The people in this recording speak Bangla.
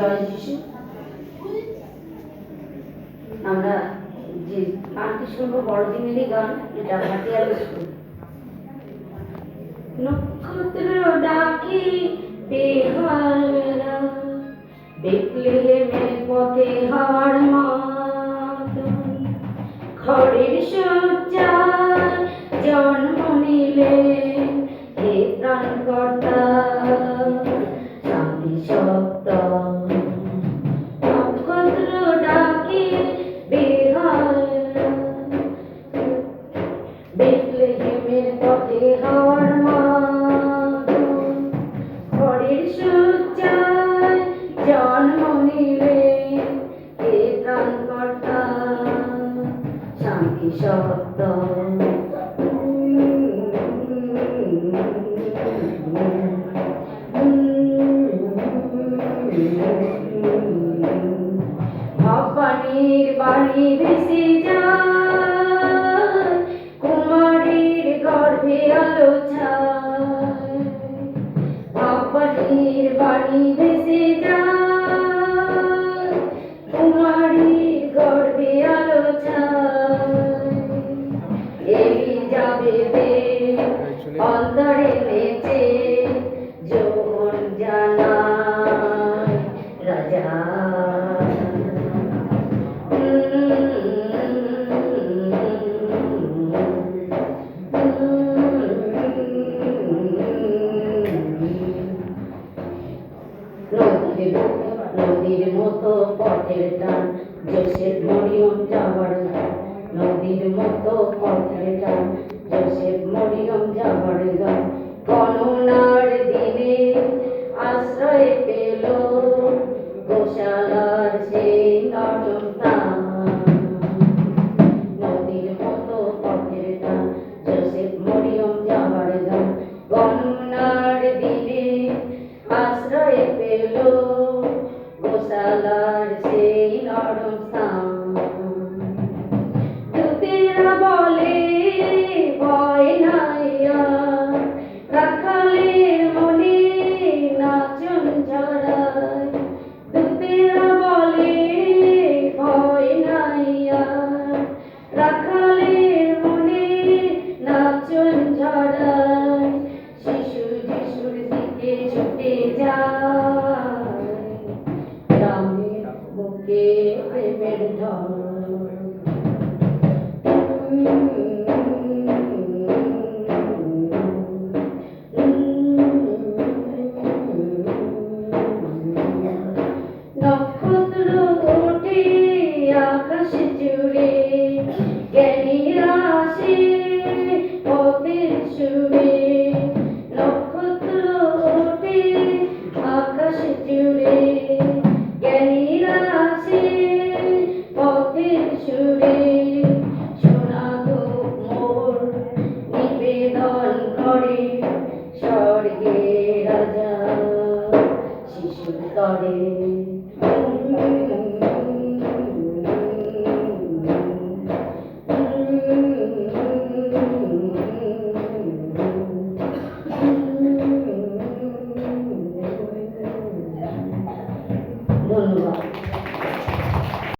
জয় যিশু। আমরা যে গানটি শুনবো বড়দিনেরই গান, এটা ভাটিয়াল স্কুল। নক্ষত্র ডাকি বেহাল বেলা, বেথলেহেমের পথে হাওয়ার মাতন, খড়ের শয্যায় জন্ম নিলেন হে ত্রাণকর্তা, শান্তি সপ্তম। নক্ষত্র ডাকি বেহাল বেলা, বেথলেহেমের পথে হাওয়ার মাতন, খড়ের শয্যায় জন্ম নিলেন হে ত্রাণকর্তা, শান্তি সপ্তম। ভবানীর বাড়ি ভেসে যায়, কুমারীর গর্ভে আলো ছায়। ভবানীর বাড়ি ভেসে যায়, কুমারীর গর্ভে আলো ছায়। এলিজাবেথের অন্তরে নেচে যৌবন জানায় রাজা। নদীর মতো পথের টান, যোসেফ মরিয়ম যাবার গান। নদীর মতো পথের টান, যোসেফ মরিয়ম যাবার গান। গণনার দিনে আশ্রয় পেল গোশালার সেই নরম স্থান। নদীর মতো পথের টান, যোসেফ মরিয়ম যাবার গান। গণনার দিনে আশ্রয় পেল গোশালার সেই নরম স্থান। দূতেরা বলে ভয় নাই আর, রাখালের মনে নাচন ছড়ায়। দূতেরা বলে ভয় নাই আর, রাখালের মনে নাচন ছড়ায়। শিশু যিশুর দিকে ছুটে যায়, গ্রামের বুকে প্রেমের ঢল। নক্ষত্র ওঠে আকাশ জুড়ে, জ্ঞানীরা আসে পথের সুরে। নক্ষত্র ওঠে আকাশ জুড়ে, জ্ঞানীরা আসে পথের সুরে। সোনাধূপ মোর নিবেদন করে স্বর্গে রাজা শিশুর তরে।